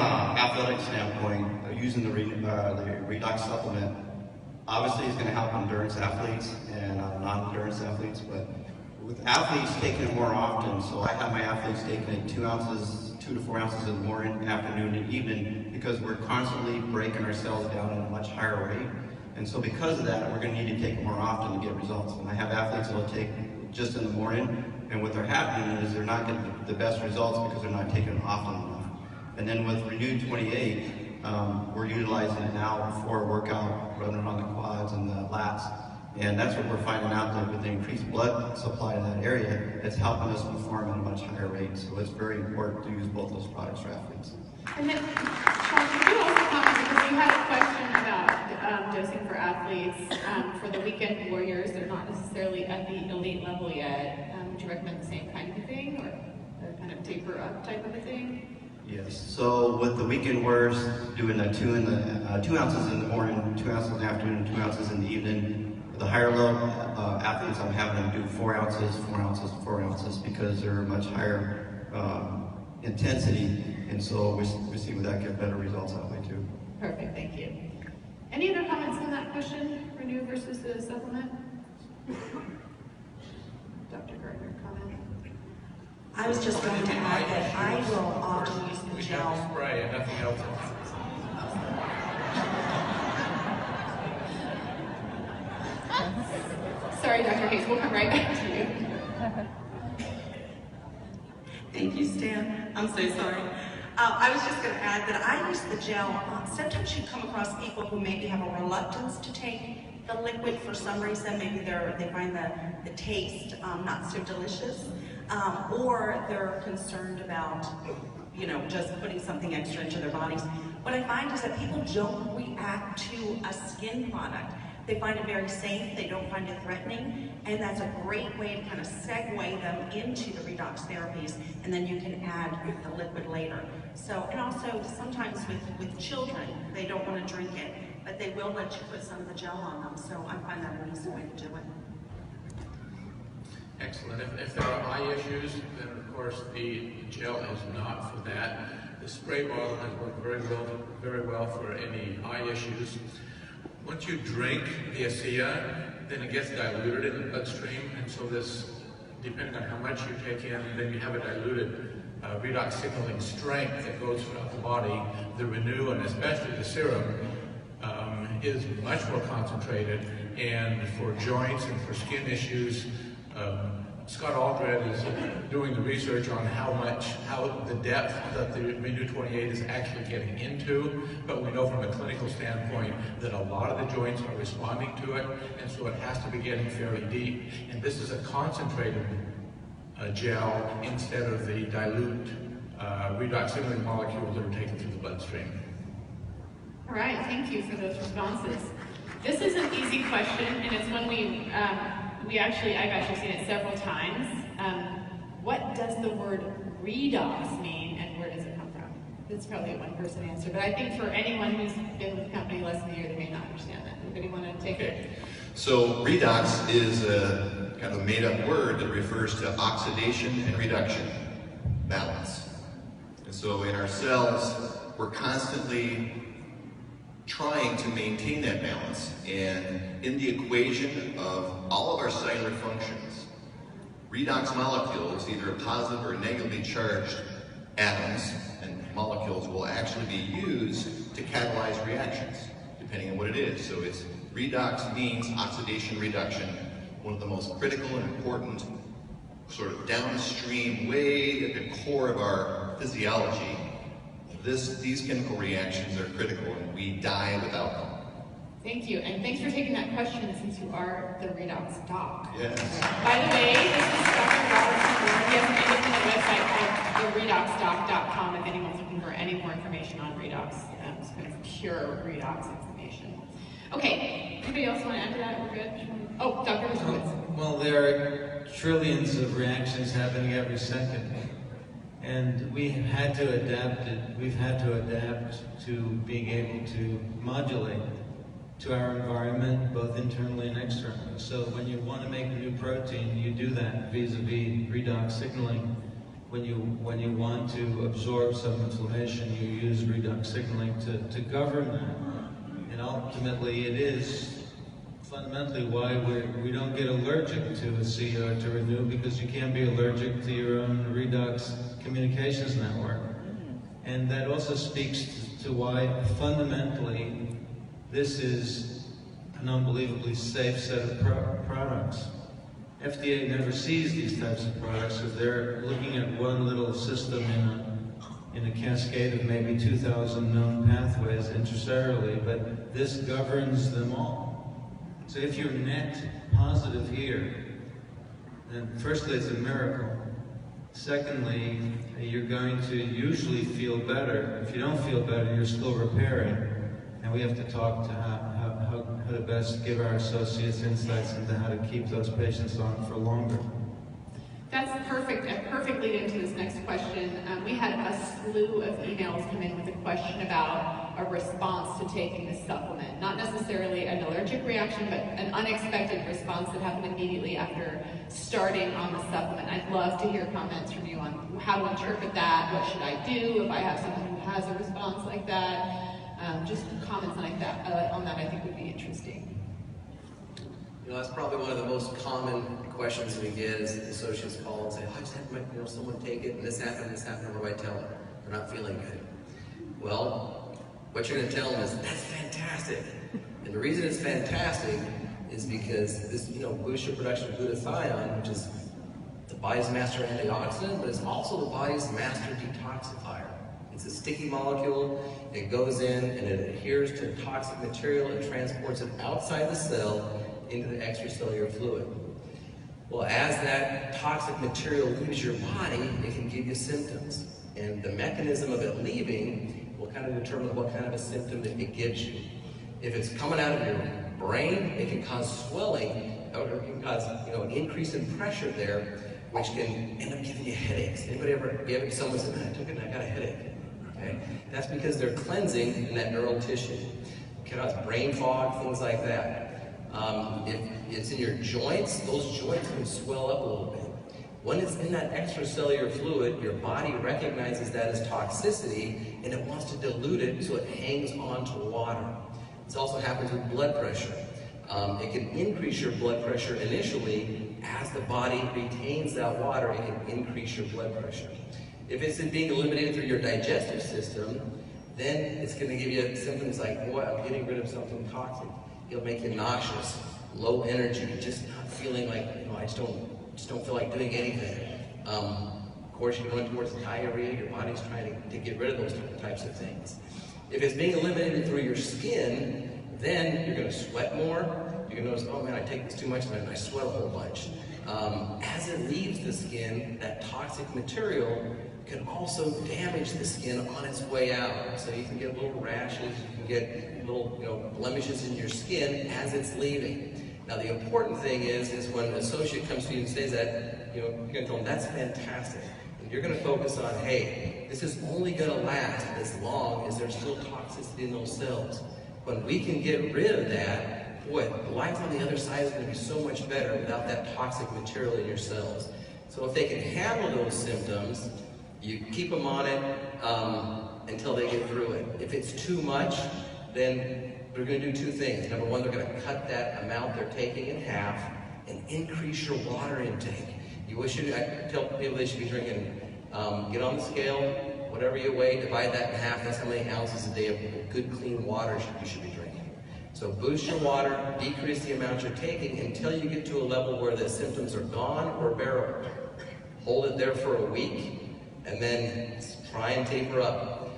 athletic standpoint, using the redox supplement, obviously it's going to help endurance athletes and non-endurance athletes, but with athletes taking it more often, so I have my athletes taking it 2 to 4 ounces in the morning, afternoon, and evening, because we're constantly breaking our cells down at a much higher rate. And so because of that, we're going to need to take it more often to get results. And I have athletes that will take just in the morning, and what they're happening is they're not getting the best results because they're not taking it often enough. And then with Renewed 28, we're utilizing it now before a workout, running on the quads and the lats. And that's what we're finding out, that with the increased blood supply in that area, it's helping us perform at a much higher rate. So it's very important to use both those products for athletes. And then, Sean, could you also comment, because you had a question about dosing for athletes for the weekend warriors. They're not necessarily at the elite level yet. Would you recommend the same kind of thing, or a kind of taper up type of a thing? Yes. So with the weekend warriors, doing the 2 ounces in the morning, 2 ounces in the afternoon, 2 ounces in the evening. The higher level athletes, I'm having them do 4 ounces, 4 ounces, 4 ounces, because they're much higher intensity, and so we see with that get better results that way too. Perfect, thank you. Any other comments on that question, Renew versus the supplement? Dr. Gardner, comment? I was just going to add that I will often use the gel. We have spray and nothing else. Sorry, Dr. Hayes, we'll come right back to you. Thank you, Stan. I'm so sorry. I was just going to add that I use the gel. Sometimes you come across people who maybe have a reluctance to take the liquid for some reason. Maybe they find the taste not so delicious, or they're concerned about, just putting something extra into their bodies. What I find is that people don't react to a skin product. They find it very safe, they don't find it threatening, and that's a great way to kind of segue them into the redox therapies, and then you can add the liquid later. So, and also sometimes with children, they don't want to drink it, but they will let you put some of the gel on them, so I find that an easy way to do it. Excellent. If there are eye issues, then of course the gel is not for that. The spray bottle has worked very well for any eye issues. Once you drink the ASEA, then it gets diluted in the bloodstream, and so this, depending on how much you take in, then you have a diluted redox signaling strength that goes throughout the body. The Renew, and especially the serum, is much more concentrated, and for joints and for skin issues, Scott Aldred is doing the research on how the depth that the Renew 28 is actually getting into, but we know from a clinical standpoint that a lot of the joints are responding to it, and so it has to be getting fairly deep. And this is a concentrated gel instead of the dilute redox signaling molecules that are taken through the bloodstream. All right, thank you for those responses. This is an easy question, and it's one I've actually seen it several times. What does the word redox mean, and where does it come from? It's probably a one-person answer, but I think for anyone who's been with the company less than a year, they may not understand that. Anybody want to take it? So redox is a kind of made-up word that refers to oxidation and reduction, balance. And so in our cells, we're constantly trying to maintain that balance, and in the equation of all of our cellular functions, redox molecules, either positive or negatively charged atoms and molecules, will actually be used to catalyze reactions, depending on what it is. So it's redox means oxidation reduction, one of the most critical and important sort of downstream way at the core of our physiology. These chemical reactions are critical, and we die without them. Thank you, and thanks for taking that question since you are the redox doc. Yes. By the way, this is Dr. Robertson. He has an independent website called theredoxdoc.com if anyone's looking for any more information on redox, just kind of pure redox information. Okay, anybody else want to add to that? We're good? Oh, Dr. Robertson. Well, there are trillions of reactions happening every second. And we have had to adapt it. We've had to adapt to being able to modulate to our environment, both internally and externally. So when you want to make a new protein, you do that vis-a-vis redox signaling. when you want to absorb some inflammation, you use redox signaling to govern that. And ultimately, it is fundamentally why we don't get allergic to ASEA or to Renew, because you can't be allergic to your own redox communications network. And that also speaks to why fundamentally this is an unbelievably safe set of products. FDA never sees these types of products because they're looking at one little system in a cascade of maybe 2,000 known pathways intracellularly, but this governs them all. So if you're net positive here, then firstly it's a miracle. Secondly, you're going to usually feel better. If you don't feel better, you're still repairing. And we have to talk to how to best give our associates insights into how to keep those patients on for longer. That's perfect. A perfect lead into this next question. We had a slew of emails come in with a question about a response to taking this supplement. Not necessarily an allergic reaction, but an unexpected response that happened immediately after starting on the supplement. I'd love to hear comments from you on how to interpret that. What should I do if I have someone who has a response like that? Just comments like that, on that I think would be interesting. You know, that's probably one of the most common questions we get is associates call and say, oh, I just had someone take it, and this happened, what do I tell them? They're not feeling good. Well, what you're going to tell them is, that's fantastic. And the reason it's fantastic is because this, boosts your production of glutathione, which is the body's master antioxidant, but it's also the body's master detoxifier. It's a sticky molecule, it goes in and it adheres to toxic material and transports it outside the cell into the extracellular fluid. Well, as that toxic material leaves your body, it can give you symptoms. And the mechanism of it leaving will kind of determine what kind of a symptom that it gives you. If it's coming out of your brain, it can cause swelling, or it can cause an increase in pressure there, which can end up giving you headaches. Anybody ever give someone said, I took it and I got a headache? Okay? That's because they're cleansing in that neural tissue. It can cause brain fog, things like that. If it's in your joints, those joints can swell up a little bit. When it's in that extracellular fluid, your body recognizes that as toxicity and it wants to dilute it so it hangs on to water. This also happens with blood pressure. It can increase your blood pressure initially. As the body retains that water, it can increase your blood pressure. If it's being eliminated through your digestive system, then it's going to give you symptoms like, boy, I'm getting rid of something toxic. It'll make you nauseous, low energy, just not feeling like, I just don't feel like doing anything. Of course, you're going towards diarrhea. Your body's trying to get rid of those types of things. If it's being eliminated through your skin, then you're going to sweat more. You're going to notice, oh man, I take this too much and I sweat a whole bunch. As it leaves the skin, that toxic material can also damage the skin on its way out. So you can get little rashes, you can get little blemishes in your skin as it's leaving. Now the important thing is when an associate comes to you and says that, you're going to tell them that's fantastic. And you're going to focus on, hey, this is only going to last as long as there's still toxicity in those cells. When we can get rid of that, boy, life on the other side is going to be so much better without that toxic material in your cells. So if they can handle those symptoms, you keep them on it until they get through it. If it's too much, then they're going to do two things. Number one, they're going to cut that amount they're taking in half and increase your water intake. I tell people they should be drinking, get on the scale, whatever you weigh, divide that in half. That's how many ounces a day of good, clean water you should be drinking. So boost your water, decrease the amount you're taking until you get to a level where the symptoms are gone or bearable. Hold it there for a week, and then try and taper up.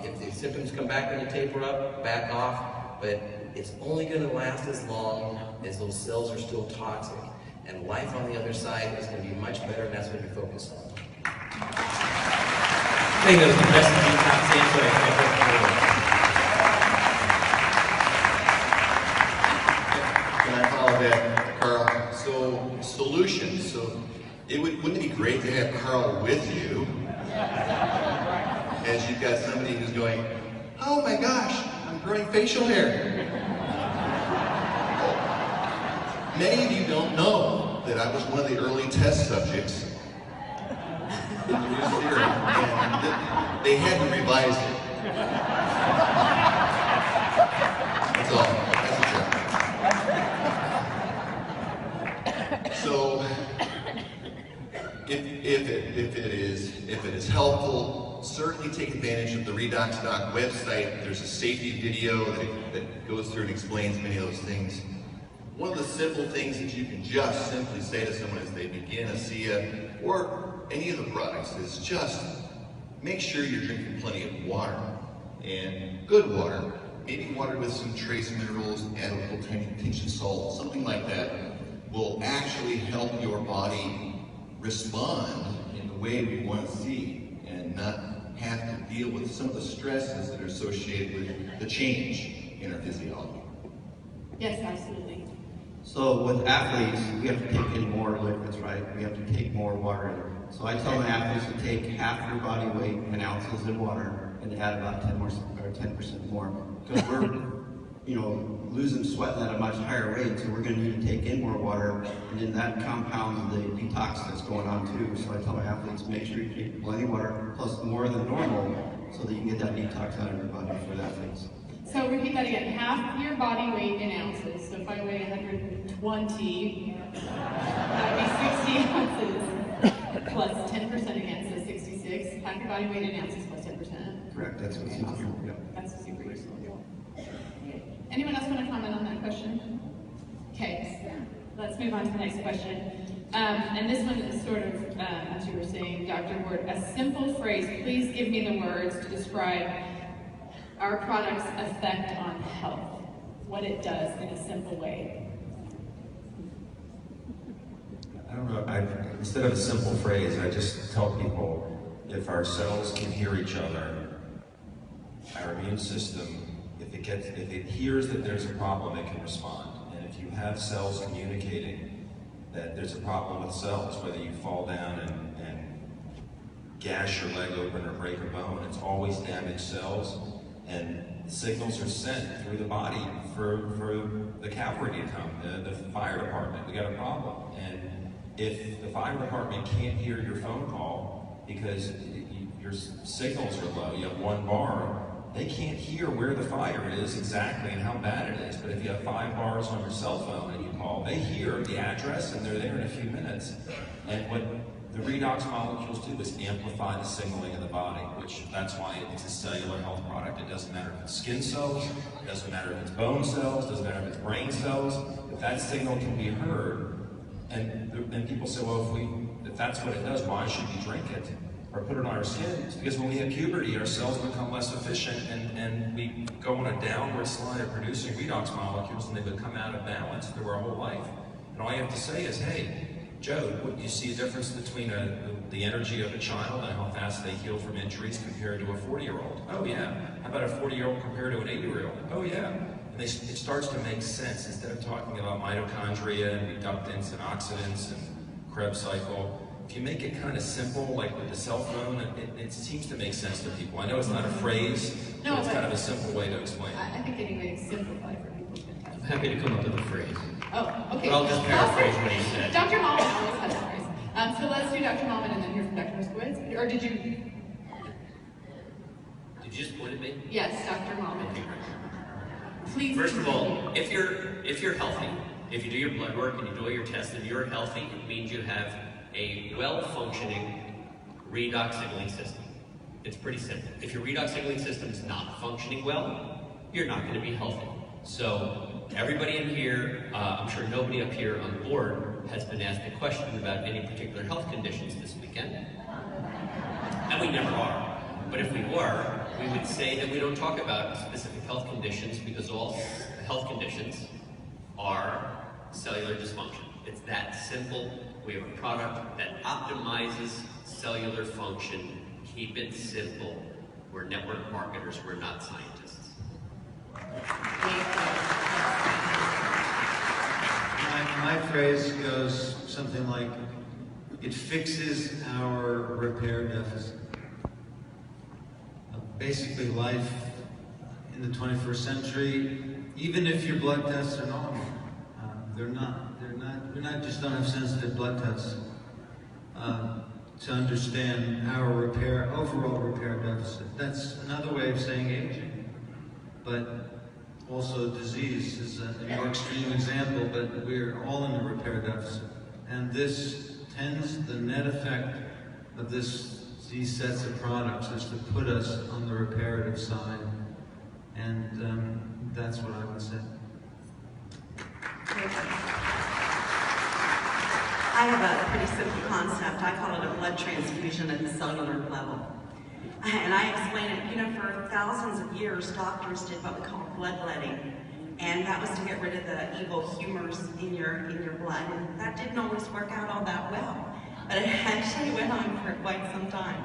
If the symptoms come back when you taper up, back off, but it's only going to last as long as those cells are still toxic. And life on the other side is going to be much better, and that's what you focus on. I think that was the best detox answer I've ever heard. Can I follow that, Carl? So, solutions. So, wouldn't it be great to have Carl with you as you've got somebody who's going, oh my gosh, I'm growing facial hair. Many of you don't know that I was one of the early test subjects the new serum, and they had to revise it. That's all. That's a joke. So, if it is helpful, certainly take advantage of the Redox.doc website. There's a safety video that goes through and explains many of those things. One of the simple things that you can just simply say to someone as they begin ASEA or any of the products is just make sure you're drinking plenty of water, and good water. Maybe water with some trace minerals, add a little tiny pinch of salt, something like that will actually help your body respond in the way we want to see and not have to deal with some of the stresses that are associated with the change in our physiology. Yes, absolutely. So with athletes, we have to take in more liquids, right? We have to take more water in. So I tell my athletes to take half your body weight in ounces in water and add about 10% more, because we're, losing sweat at a much higher rate, so we're going to need to take in more water, and then that compounds the detox that's going on too. So I tell my athletes, make sure you take plenty of water, plus more than normal, so that you can get that detox out of your body for the athletes. So repeat that again, half your body weight in ounces. So if I weigh 120, that would be 60 ounces plus 10% again, so 66. Half your body weight in ounces plus 10%. Correct, that's what seems to be, yeah. That's super useful. Anyone else want to comment on that question? Okay, let's move on to the next question. And this one is sort of, as you were saying, Dr. Ward, a simple phrase. Please give me the words to describe our product's effect on health, what it does in a simple way. I don't know, instead of a simple phrase, I just tell people, if our cells can hear each other, our immune system, if it hears that there's a problem, it can respond. And if you have cells communicating that there's a problem with cells, whether you fall down and gash your leg open or break a bone, it's always damaged cells. And signals are sent through the body for the cavalry to come, the fire department. We got a problem. And if the fire department can't hear your phone call because your signals are low, you have one bar, they can't hear where the fire is exactly and how bad it is. But if you have 5 bars on your cell phone and you call, they hear the address and they're there in a few minutes. And what the redox molecules do is amplify the signaling in the body, which that's why it's a cellular health product. It doesn't matter if it's skin cells, it doesn't matter if it's bone cells, it doesn't matter if it's brain cells. If that signal can be heard, and people say, well, if that's what it does, why should we drink it or put it on our skin? It's because when we hit puberty, our cells become less efficient and we go on a downward slide of producing redox molecules, and they become out of balance through our whole life. And all you have to say is, hey, Joe, do you see a difference between the energy of a child and how fast they heal from injuries compared to a 40-year-old? Oh yeah. How about a 40-year-old compared to an 80-year-old? Oh yeah. And it starts to make sense instead of talking about mitochondria and reductants and oxidants and Krebs cycle. If you make it kind of simple, like with the cell phone, it seems to make sense to people. I know it's not a phrase, but it's kind of a simple way to explain it. I think any way to simplify for people is fantastic. I'm happy to come up with a phrase. Oh, okay. But I'll just paraphrase what he said. Dr. Malman always has a phrase. So let's do Dr. Malman and then hear from Dr. Moskowitz. Or did you? Did you just point at me? Yes, Dr. Malman. Please. First of all, if you're healthy, if you do your blood work and you do all your tests and you're healthy, it means you have a well-functioning redox signaling system. It's pretty simple. If your redox signaling system is not functioning well, you're not going to be healthy. So everybody in here, I'm sure nobody up here on the board has been asked a question about any particular health conditions this weekend. And we never are. But if we were, we would say that we don't talk about specific health conditions because all health conditions are cellular dysfunction. It's that simple. We have a product that optimizes cellular function. Keep it simple. We're network marketers, we're not scientists. My phrase goes something like, it fixes our repair deficit. Basically, life in the 21st century, even if your blood tests are normal, we just don't have sensitive blood tests. to understand our overall repair deficit. That's another way of saying aging. But also disease is a more extreme example, but we're all in a repair deficit. And this the net effect of these sets of products is to put us on the reparative side. And that's what I would say. I have a pretty simple concept. I call it a blood transfusion at the cellular level. And I explain it, for thousands of years, doctors did what we call bloodletting. And that was to get rid of the evil humors in your blood. And that didn't always work out all that well. But it actually went on for quite some time.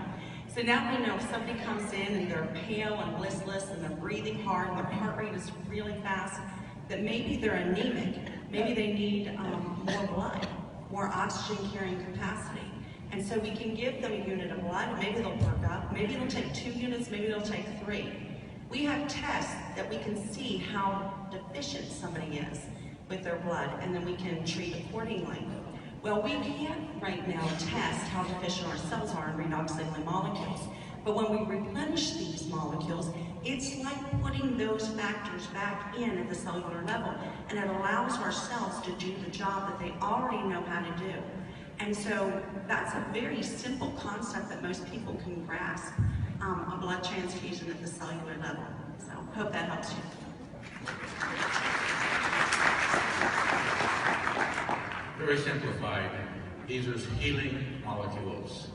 So now we know if somebody comes in and they're pale and listless and they're breathing hard and their heart rate is really fast, that maybe they're anemic. Maybe they need more blood, more oxygen carrying capacity. And so we can give them a unit of blood. Maybe they'll perk up. Maybe it'll take 2 units. Maybe it'll take 3. We have tests that we can see how deficient somebody is with their blood, and then we can treat accordingly. Well, we can't right now test how deficient our cells are in redox signaling molecules. But when we replenish these molecules, it's like putting those factors back in at the cellular level, and it allows our cells to do the job that they already know how to do. And so that's a very simple concept that most people can grasp, a blood transfusion at the cellular level. So hope that helps you. Very simplified. These are healing molecules.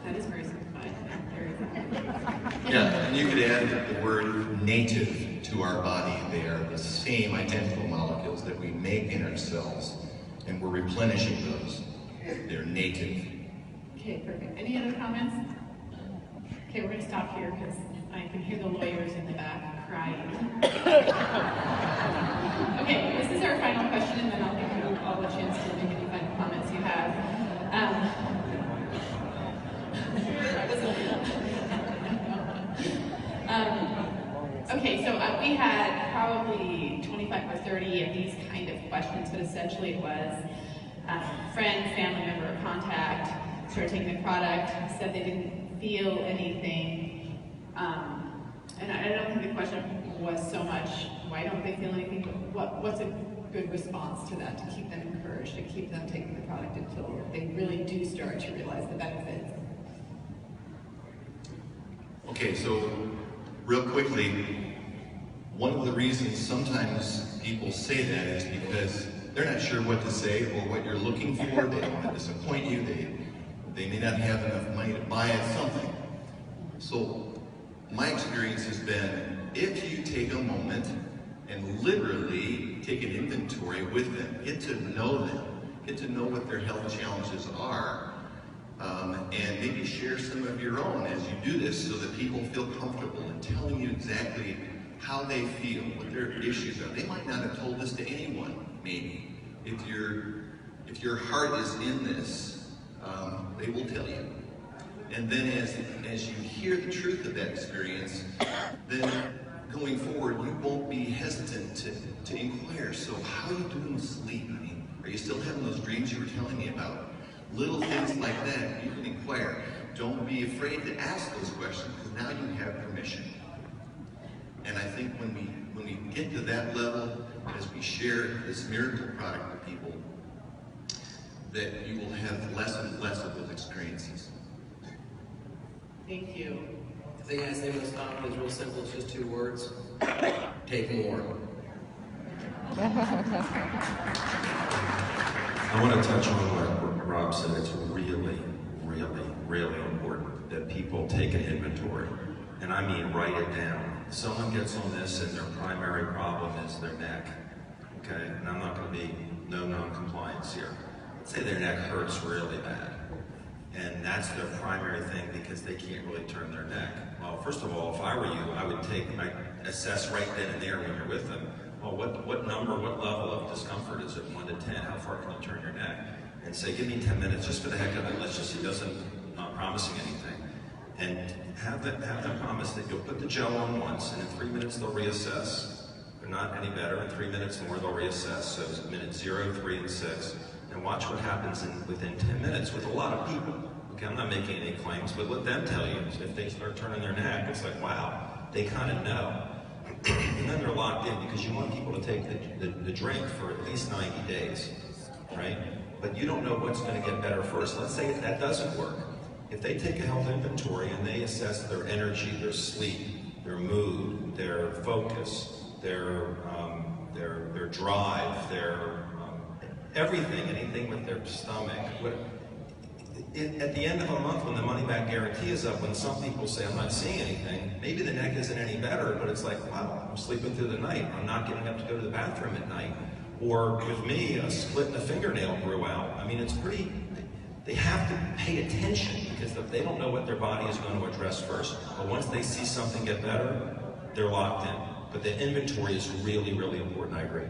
That is very simplified. Very simplified. Yeah, and you could add the word native to our body. They are the same identical molecules that we make in our cells, and we're replenishing those. They're native. Okay, perfect. Any other comments? Okay, we're going to stop here because I can hear the lawyers in the back crying. Okay, this is our final question, and then I'll give you all a chance to make any final comments you have. Okay, so we had probably 25 or 30 of these kind of questions, but essentially it was friend, family member, contact, started taking the product, said they didn't feel anything. And I don't think the question was so much, why don't they feel anything, but what's a good response to that, to keep them encouraged, to keep them taking the product until they really do start to realize the benefits? Okay, so real quickly, one of the reasons sometimes people say that is because they're not sure what to say or what you're looking for. They don't want to disappoint you. They may not have enough money to buy something. So my experience has been, if you take a moment and literally take an inventory with them, get to know them, get to know what their health challenges are, and maybe share some of your own as you do this so that people feel comfortable in telling you exactly how they feel, what their issues are. They might not have told this to anyone, maybe. If your heart is in this, they will tell you. And then as you hear the truth of that experience, then going forward, you won't be hesitant to inquire. So how are you doing with sleep? I mean, are you still having those dreams you were telling me about? Little things like that, you can inquire. Don't be afraid to ask those questions, because now you have permission. And I think when we get to that level, as we share this miracle product with people, that you will have less and less of those experiences. Thank you. The thing I say most often is real simple, it's just 2 words. Take more. I want to touch on what Rob said. It's really, really, really important that people take an inventory. And I mean write it down. Someone gets on this and their primary problem is their neck. Okay? And I'm not going to be no non-compliance here. Let's say their neck hurts really bad. And that's their primary thing because they can't really turn their neck. Well, first of all, if I were you, I'd assess right then and there when you're with them. Well, what number, what level of discomfort is it, 1 to 10? How far can you turn your neck? And say, give me 10 minutes just for the heck of it. Let's just see, not promising anything. And have them promise that you'll put the gel on once, and in 3 minutes they'll reassess. If they're not any better, in 3 minutes more they'll reassess. So it's minute 0, 3, and 6. And and watch what happens within 10 minutes with a lot of people. Okay, I'm not making any claims, but let them tell you. If they start turning their neck, it's like, wow, they kind of know. And then they're locked in because you want people to take the drink for at least 90 days, right? But you don't know what's going to get better first. Let's say that doesn't work. If they take a health inventory and they assess their energy, their sleep, their mood, their focus, their drive, their everything, anything with their stomach. At the end of a month, when the money back guarantee is up, when some people say, I'm not seeing anything, maybe the neck isn't any better, but it's like, wow, I'm sleeping through the night. I'm not getting up to go to the bathroom at night. Or with me, a split in a fingernail grew out. I mean, it's pretty, they have to pay attention because they don't know what their body is going to address first. But once they see something get better, they're locked in. But the inventory is really, really important, I agree.